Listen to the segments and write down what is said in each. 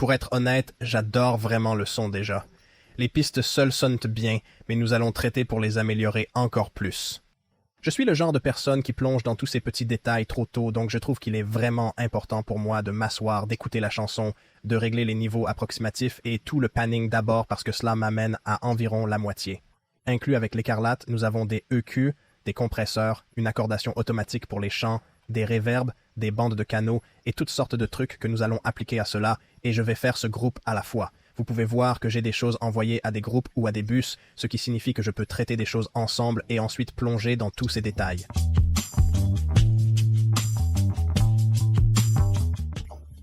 Pour être honnête, j'adore vraiment le son déjà. Les pistes seules sonnent bien, mais nous allons traiter pour les améliorer encore plus. Je suis le genre de personne qui plonge dans tous ces petits détails trop tôt, donc je trouve qu'il est vraiment important pour moi de m'asseoir, d'écouter la chanson, de régler les niveaux approximatifs et tout le panning d'abord parce que cela m'amène à environ la moitié. Inclus avec l'écarlate, nous avons des EQ, des compresseurs, une accordation automatique pour les chants, des reverbs, des bandes de canaux et toutes sortes de trucs que nous allons appliquer à cela, et je vais faire ce groupe à la fois. Vous pouvez voir que j'ai des choses envoyées à des groupes ou à des bus, ce qui signifie que je peux traiter des choses ensemble et ensuite plonger dans tous ces détails.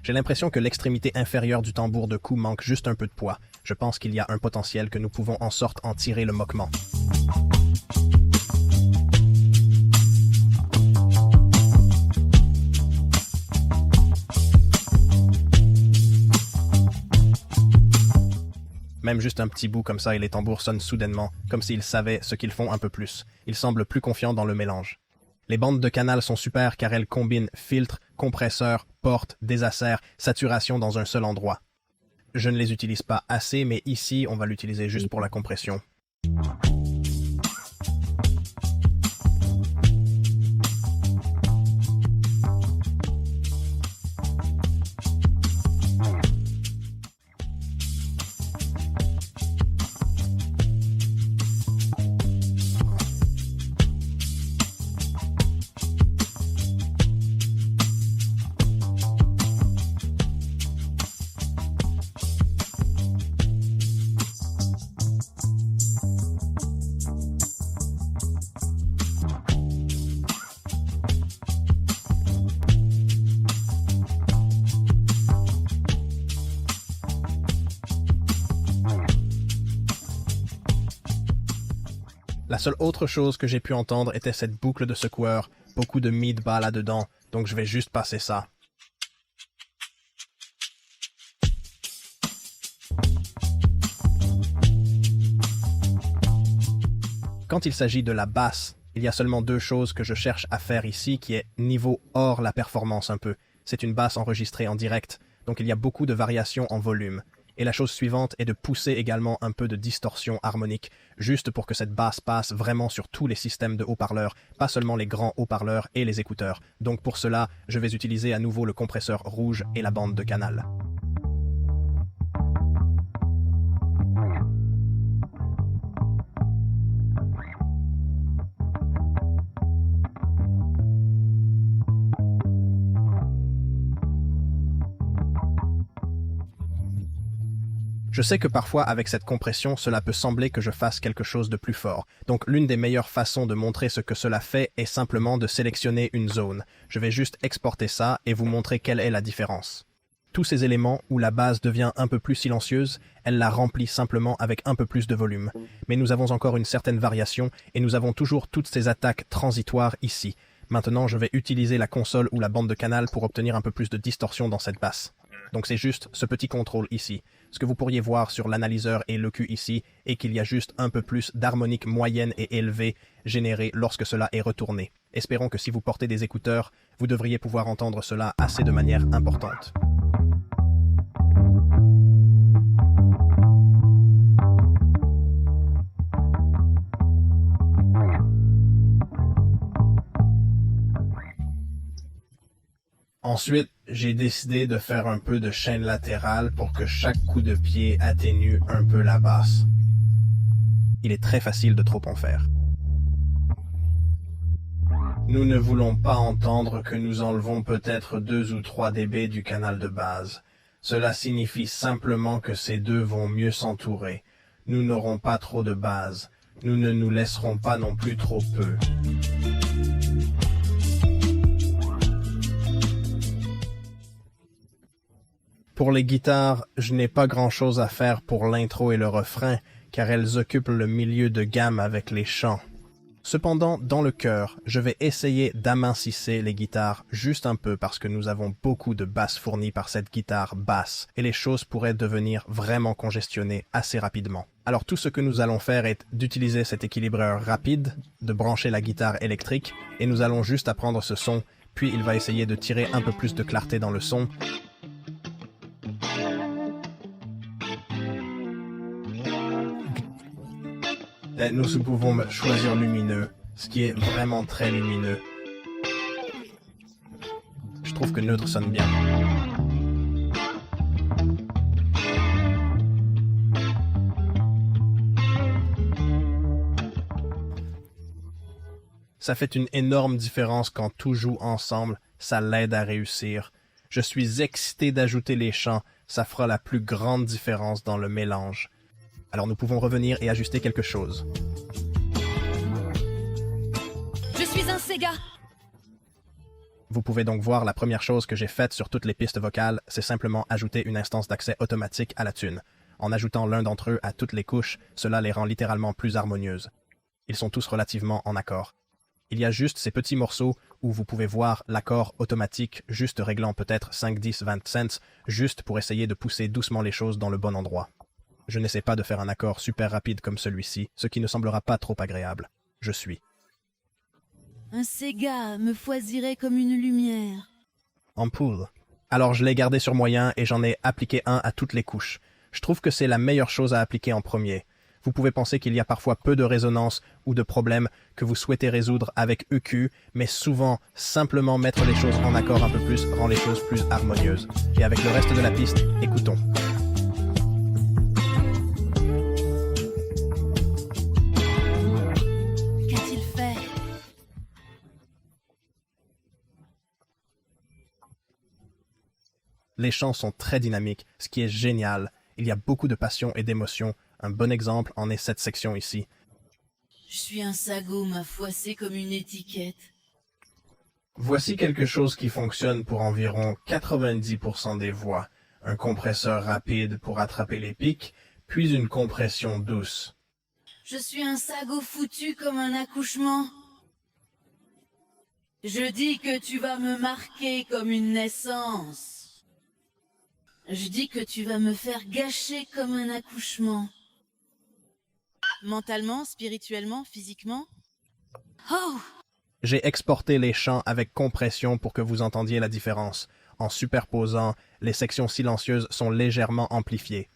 J'ai l'impression que l'extrémité inférieure du tambour de cou manque juste un peu de poids. Je pense qu'il y a un potentiel que nous pouvons en sorte en tirer le moquement. Même juste un petit bout comme ça et les tambours sonnent soudainement, comme s'ils savaient ce qu'ils font un peu plus. Ils semblent plus confiants dans le mélange. Les bandes de canal sont super car elles combinent filtres, compresseurs, portes, désacers, saturation dans un seul endroit. Je ne les utilise pas assez, mais ici, on va l'utiliser juste pour la compression. La seule autre chose que j'ai pu entendre était cette boucle de secoueur, beaucoup de mid-bas là-dedans, donc je vais juste passer ça. Quand il s'agit de la basse, il y a seulement deux choses que je cherche à faire ici qui est niveau hors la performance un peu. C'est une basse enregistrée en direct, donc il y a beaucoup de variations en volume. Et la chose suivante est de pousser également un peu de distorsion harmonique, juste pour que cette basse passe vraiment sur tous les systèmes de haut-parleurs, pas seulement les grands haut-parleurs et les écouteurs. Donc pour cela, je vais utiliser à nouveau le compresseur rouge et la bande de canal. Je sais que parfois, avec cette compression, cela peut sembler que je fasse quelque chose de plus fort. Donc l'une des meilleures façons de montrer ce que cela fait est simplement de sélectionner une zone. Je vais juste exporter ça et vous montrer quelle est la différence. Tous ces éléments où la base devient un peu plus silencieuse, elle la remplit simplement avec un peu plus de volume. Mais nous avons encore une certaine variation et nous avons toujours toutes ces attaques transitoires ici. Maintenant, je vais utiliser la console ou la bande de canal pour obtenir un peu plus de distorsion dans cette basse. Donc c'est juste ce petit contrôle ici. Ce que vous pourriez voir sur l'analyseur et l'EQ ici est qu'il y a juste un peu plus d'harmonique moyenne et élevée générée lorsque cela est retourné. Espérons que si vous portez des écouteurs, vous devriez pouvoir entendre cela assez de manière importante. Ensuite, j'ai décidé de faire un peu de chaîne latérale pour que chaque coup de pied atténue un peu la basse. Il est très facile de trop en faire. Nous ne voulons pas entendre que nous enlevons peut-être 2 ou 3 dB du canal de base. Cela signifie simplement que ces deux vont mieux s'entourer. Nous n'aurons pas trop de base. Nous ne nous laisserons pas non plus trop peu. Pour les guitares, je n'ai pas grand-chose à faire pour l'intro et le refrain, car elles occupent le milieu de gamme avec les chants. Cependant, dans le chœur, je vais essayer d'amincir les guitares juste un peu parce que nous avons beaucoup de basses fournies par cette guitare basse, et les choses pourraient devenir vraiment congestionnées assez rapidement. Alors tout ce que nous allons faire est d'utiliser cet équilibreur rapide, de brancher la guitare électrique, et nous allons juste apprendre ce son, puis il va essayer de tirer un peu plus de clarté dans le son, Nous pouvons choisir lumineux, ce qui est vraiment très lumineux. Je trouve que neutre sonne bien. Ça fait une énorme différence quand tout joue ensemble, ça l'aide à réussir. Je suis excité d'ajouter les chants, ça fera la plus grande différence dans le mélange. Alors nous pouvons revenir et ajuster quelque chose. Je suis un Sega. Vous pouvez donc voir la première chose que j'ai faite sur toutes les pistes vocales, c'est simplement ajouter une instance d'accès automatique à la tune. En ajoutant l'un d'entre eux à toutes les couches, cela les rend littéralement plus harmonieuses. Ils sont tous relativement en accord. Il y a juste ces petits morceaux où vous pouvez voir l'accord automatique juste réglant peut-être 5, 10, 20 cents, juste pour essayer de pousser doucement les choses dans le bon endroit. Je n'essaie pas de faire un accord super rapide comme celui-ci, ce qui ne semblera pas trop agréable. Je suis. Un Sega me foisirait comme une lumière. Ampoule. Alors je l'ai gardé sur moyen et j'en ai appliqué un à toutes les couches. Je trouve que c'est la meilleure chose à appliquer en premier. Vous pouvez penser qu'il y a parfois peu de résonance ou de problèmes que vous souhaitez résoudre avec EQ, mais souvent, simplement mettre les choses en accord un peu plus rend les choses plus harmonieuses. Et avec le reste de la piste, écoutons. Qu'a-t-il fait? Les chants sont très dynamiques, ce qui est génial. Il y a beaucoup de passion et d'émotion. Un bon exemple en est cette section ici. Je suis un sago, ma foi, c'est comme une étiquette. Voici quelque chose qui fonctionne pour environ 90% des voix. Un compresseur rapide pour attraper les pics, puis une compression douce. Je suis un sago foutu comme un accouchement. Je dis que tu vas me marquer comme une naissance. Je dis que tu vas me faire gâcher comme un accouchement. Mentalement, spirituellement, physiquement. Oh! J'ai exporté les chants avec compression pour que vous entendiez la différence. En superposant, les sections silencieuses sont légèrement amplifiées.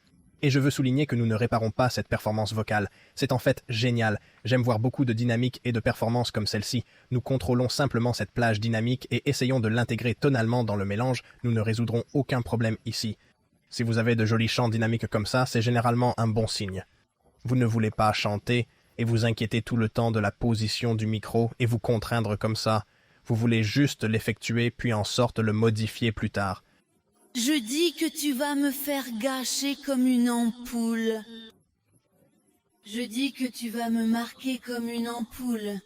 Et je veux souligner que nous ne réparons pas cette performance vocale. C'est en fait génial. J'aime voir beaucoup de dynamique et de performance comme celle-ci. Nous contrôlons simplement cette plage dynamique et essayons de l'intégrer tonalement dans le mélange. Nous ne résoudrons aucun problème ici. Si vous avez de jolis chants dynamiques comme ça, c'est généralement un bon signe. Vous ne voulez pas chanter et vous inquiétez tout le temps de la position du micro et vous contraindre comme ça. Vous voulez juste l'effectuer puis en sorte le modifier plus tard. Je dis que tu vas me faire gâcher comme une ampoule. Je dis que tu vas me marquer comme une ampoule.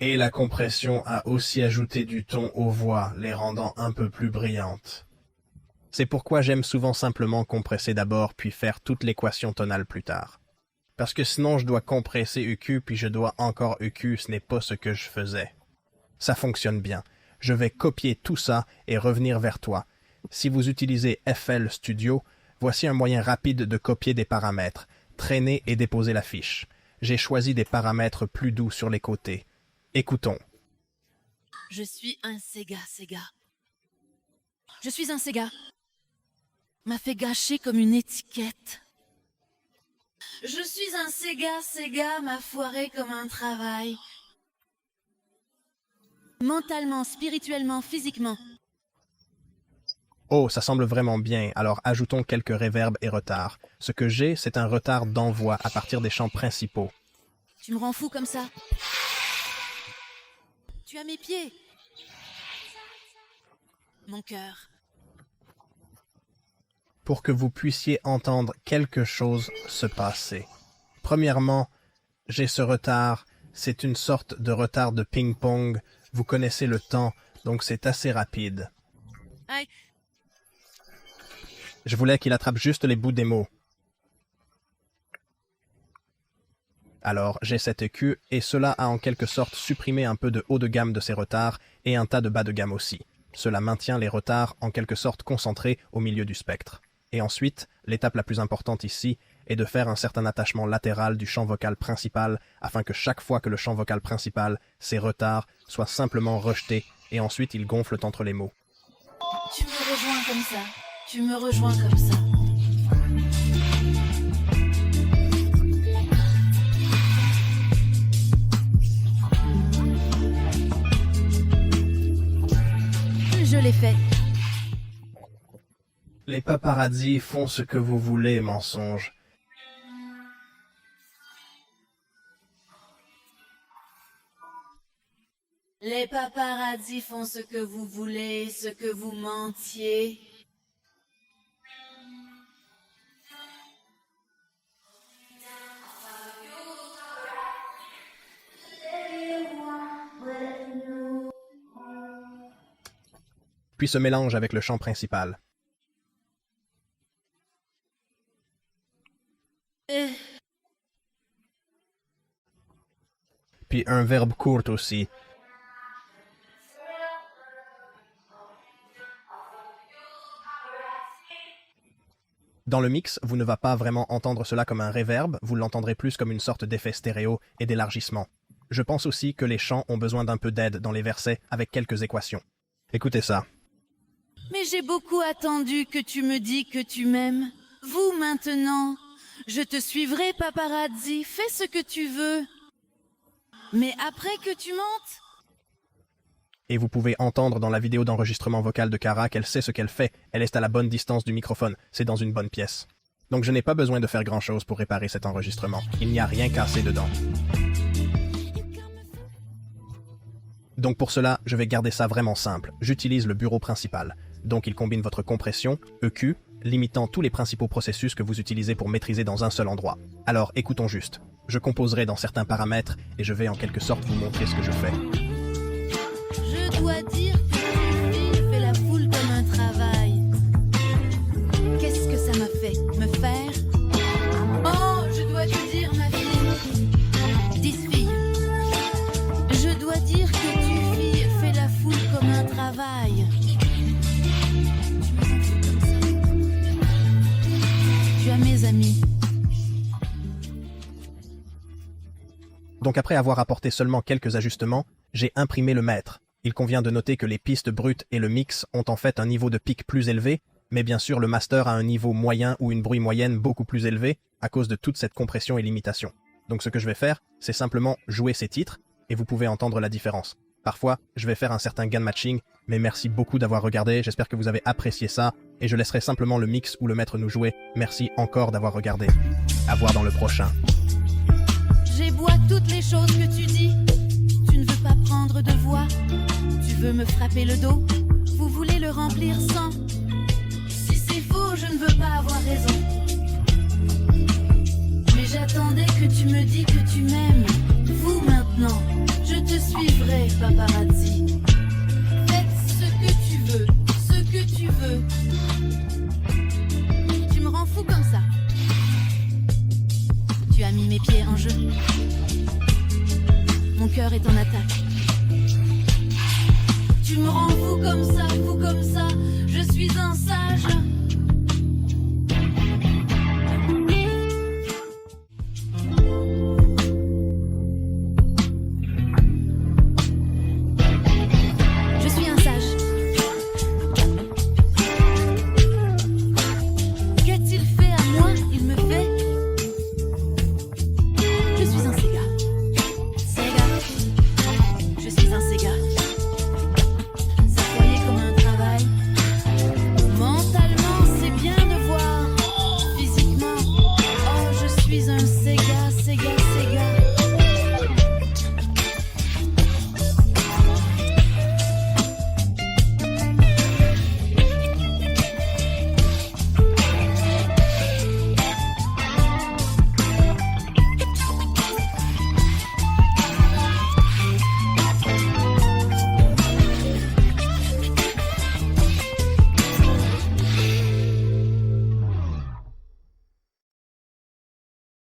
Et la compression a aussi ajouté du ton aux voix, les rendant un peu plus brillantes. C'est pourquoi j'aime souvent simplement compresser d'abord puis faire toute l'équation tonale plus tard. Parce que sinon je dois compresser EQ puis je dois encore EQ, ce n'est pas ce que je faisais. Ça fonctionne bien. Je vais copier tout ça et revenir vers toi. Si vous utilisez FL Studio, voici un moyen rapide de copier des paramètres, traîner et déposer la fiche. J'ai choisi des paramètres plus doux sur les côtés. Écoutons. Je suis un Sega. Je suis un Sega. M'a fait gâcher comme une étiquette. Je suis un Sega m'a foiré comme un travail. Mentalement, spirituellement, physiquement. Oh, ça semble vraiment bien, alors ajoutons quelques réverbes et retards. Ce que j'ai, c'est un retard d'envoi à partir des chants principaux. Tu me rends fou comme ça. Tu as mes pieds. Mon cœur. Pour que vous puissiez entendre quelque chose se passer. Premièrement, j'ai ce retard, c'est une sorte de retard de ping-pong, vous connaissez le temps, donc c'est assez rapide. Aïe. Je voulais qu'il attrape juste les bouts des mots. Alors, j'ai cette EQ, et cela a en quelque sorte supprimé un peu de haut de gamme de ces retards, et un tas de bas de gamme aussi. Cela maintient les retards en quelque sorte concentrés au milieu du spectre. Et ensuite, l'étape la plus importante ici est de faire un certain attachement latéral du champ vocal principal afin que chaque fois que le champ vocal principal, ses retards, soient simplement rejetés et ensuite ils gonflent entre les mots. Tu me rejoins comme ça. Tu me rejoins comme ça. l'ai fait. Les paparazzis font ce que vous voulez, mensonge. Les paparazzis font ce que vous voulez, ce que vous mentiez. Puis se mélange avec le chant principal. Puis un verbe court aussi. Dans le mix, vous ne va pas vraiment entendre cela comme un réverb, vous l'entendrez plus comme une sorte d'effet stéréo et d'élargissement. Je pense aussi que les chants ont besoin d'un peu d'aide dans les versets avec quelques équations. Écoutez ça. Mais j'ai beaucoup attendu que tu me dis que tu m'aimes. Vous maintenant, je te suivrai, paparazzi, fais ce que tu veux. Mais après que tu mentes... Et vous pouvez entendre dans la vidéo d'enregistrement vocal de Kara qu'elle sait ce qu'elle fait, elle est à la bonne distance du microphone, c'est dans une bonne pièce. Donc je n'ai pas besoin de faire grand-chose pour réparer cet enregistrement, il n'y a rien cassé dedans. Donc pour cela, je vais garder ça vraiment simple, j'utilise le bureau principal. Donc il combine votre compression, EQ, limitant tous les principaux processus que vous utilisez pour maîtriser dans un seul endroit. Alors écoutons juste, je composerai dans certains paramètres et je vais en quelque sorte vous montrer ce que je fais. Je dois dire que tu fille fait la foule comme un travail. Qu'est-ce que ça m'a fait me faire? Oh, je dois te dire ma fille. 10 filles. Je dois dire que tu fille fait la foule comme un travail. Tu as mes amis. Donc après avoir apporté seulement quelques ajustements, j'ai imprimé le maître. Il convient de noter que les pistes brutes et le mix ont en fait un niveau de pic plus élevé, mais bien sûr le master a un niveau moyen ou une bruit moyenne beaucoup plus élevé à cause de toute cette compression et limitation. Donc ce que je vais faire, c'est simplement jouer ces titres et vous pouvez entendre la différence. Parfois, je vais faire un certain gain matching, mais merci beaucoup d'avoir regardé, j'espère que vous avez apprécié ça, et je laisserai simplement le mix ou le maître nous jouer. Merci encore d'avoir regardé. À voir dans le prochain. J'ébois toutes les choses que tu dis. Tu ne veux pas prendre de voix. Tu veux me frapper le dos. Vous voulez le remplir sans. Si c'est faux, je ne veux pas avoir raison. Mais j'attendais que tu me dis que tu m'aimes. Vous maintenant, je te suivrai, paparazzi. Faites ce que tu veux, ce que tu veux. Tu me rends fou comme ça. Tu as mis mes pieds en jeu. Mon cœur est en attaque. Tu me rends fou comme ça, je suis un sage.